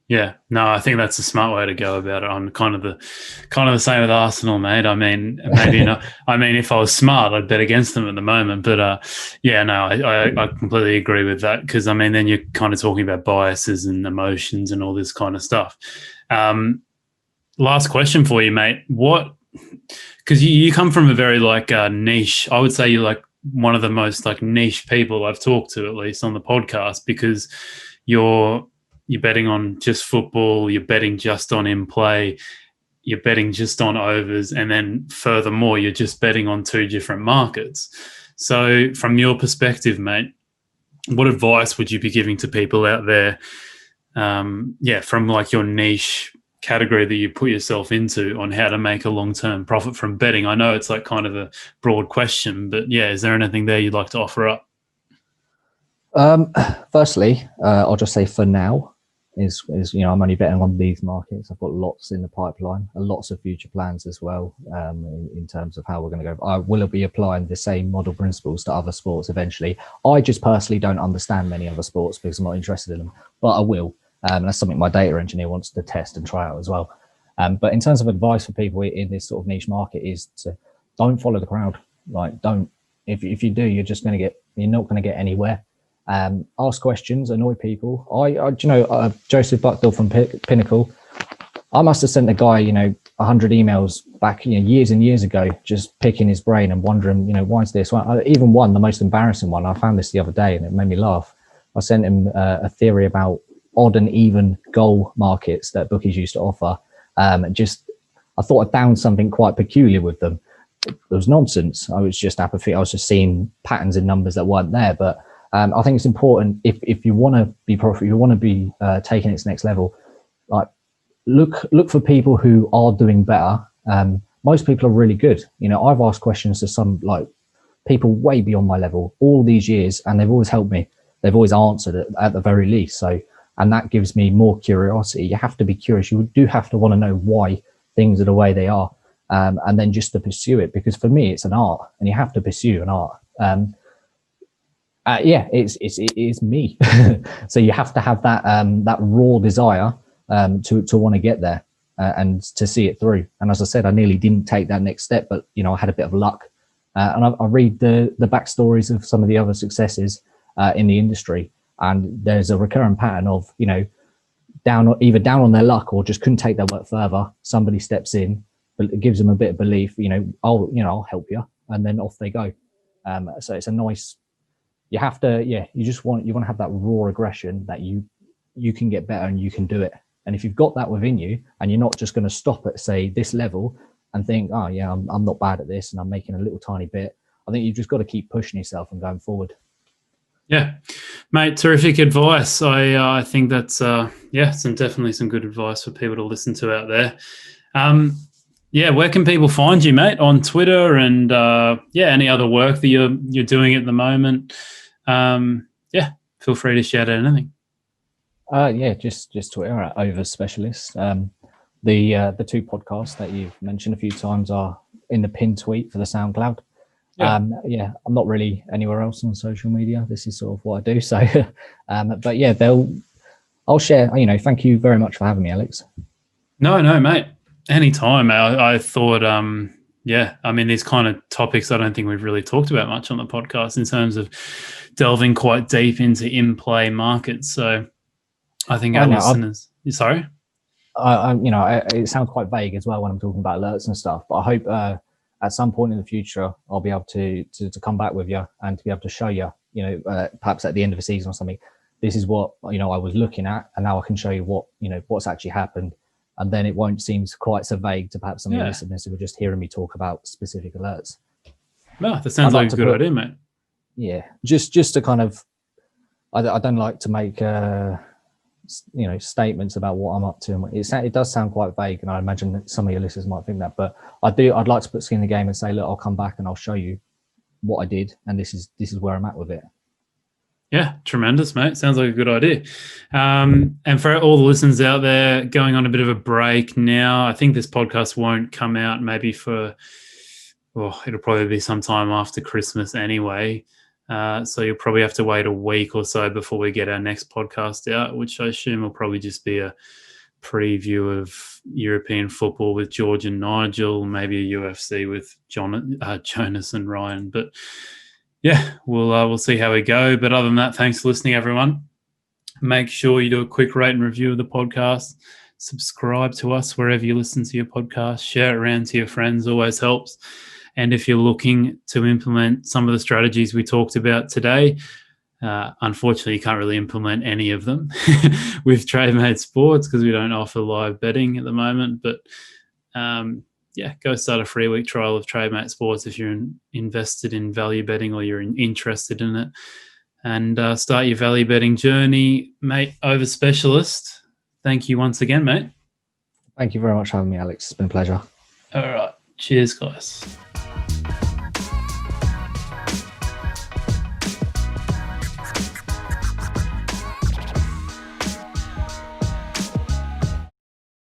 Yeah, no, I think that's a smart way to go about it. I'm kind of the same with Arsenal, mate. I mean, maybe not. I mean, if I was smart, I'd bet against them at the moment. But I completely agree with that, because I mean, then you're kind of talking about biases and emotions and all this kind of stuff. Last question for you, mate. Because you come from a very niche. I would say you're like one of the most niche people I've talked to, at least on the podcast, because you're betting on just football, you're betting just on in play, you're betting just on overs, and then furthermore, you're just betting on two different markets. So from your perspective, mate, what advice would you be giving to people out there from like your niche category that you put yourself into on how to make a long-term profit from betting? I know it's like kind of a broad question, but yeah, is there anything there you'd like to offer up? Firstly, I'll just say for now is I'm only betting on these markets. I've got lots in the pipeline and lots of future plans as well, in terms of how we're going to go. I will be applying the same model principles to other sports eventually. I just personally don't understand many other sports because I'm not interested in them, but I will. That's something my data engineer wants to test and try out as well. But in terms of advice for people in this sort of niche market is to don't follow the crowd. Like, don't. If you do, you're not going to get anywhere. Ask questions, annoy people. Joseph Buckdell from Pinnacle, I must have sent the guy, 100 emails back, years and years ago, just picking his brain and wondering, why is this? Well, even one, the most embarrassing one, I found this the other day and it made me laugh. I sent him a theory about odd and even goal markets that bookies used to offer. I thought I found something quite peculiar with them. It was nonsense. I was just apathy. I was just seeing patterns in numbers that weren't there, but I think it's important if you want to be profitable, you want to be taking it to the next level. Like, look for people who are doing better. Most people are really good. I've asked questions to some like people way beyond my level all these years, and they've always helped me. They've always answered it at the very least. So, and that gives me more curiosity. You have to be curious. You do have to want to know why things are the way they are, and then just to pursue it. Because for me, it's an art, and you have to pursue an art. It is me. So you have to have that raw desire to want to get there and to see it through. And as I said, I nearly didn't take that next step, but I had a bit of luck. And I read the backstories of some of the other successes in the industry, and there's a recurrent pattern of either down on their luck or just couldn't take their work further. Somebody steps in, but it gives them a bit of belief. I'll help you, and then off they go. So it's a nice. You have to, you want to have that raw aggression that you can get better and you can do it. And if you've got that within you and you're not just going to stop at, say, this level and think, oh yeah, I'm not bad at this and I'm making a little tiny bit, I think you've just got to keep pushing yourself and going forward. Yeah, mate, terrific advice. I think that's, definitely some good advice for people to listen to out there. Where can people find you, mate? On Twitter and any other work that you're doing at the moment? Feel free to shout out anything. Just Twitter at Over Specialist. The two podcasts that you've mentioned a few times are in the pinned tweet for the SoundCloud. I'm not really anywhere else on social media. This is sort of what I do. So, I'll share. Thank you very much for having me, Alex. No, mate. Anytime. I thought, these kind of topics I don't think we've really talked about much on the podcast in terms of delving quite deep into in-play markets. So I think our listeners... Sorry? It sounds quite vague as well when I'm talking about alerts and stuff, but I hope at some point in the future, I'll be able to come back with you and to be able to show you, perhaps at the end of a season or something, this is what, I was looking at, and now I can show you what's actually happened. And then it won't seem quite so vague to perhaps some of the listeners who are just hearing me talk about specific alerts. No, that sounds like a good idea, mate. Yeah, just to kind of, I don't like to make statements about what I'm up to. It does sound quite vague, and I imagine that some of your listeners might think that. But I'd like to put skin in the game and say, look, I'll come back and I'll show you what I did, and this is where I'm at with it. Yeah, tremendous, mate. Sounds like a good idea. And for all the listeners out there, going on a bit of a break now. I think this podcast won't come out maybe it'll probably be sometime after Christmas anyway. So you'll probably have to wait a week or so before we get our next podcast out, which I assume will probably just be a preview of European football with George and Nigel, maybe a UFC with Jonas and Ryan. But yeah, we'll see how we go. But other than that, thanks for listening, everyone. Make sure you do a quick rate and review of the podcast. Subscribe to us wherever you listen to your podcast. Share it around to your friends, always helps. And if you're looking to implement some of the strategies we talked about today, unfortunately, you can't really implement any of them with Trademate Sports because we don't offer live betting at the moment. But go start a free week trial of Trademate Sports if you're invested in value betting or you're interested in it. and start your value betting journey. Mate, over specialist, thank you once again, mate. Thank you very much for having me, Alex. It's been a pleasure. All right. Cheers, guys.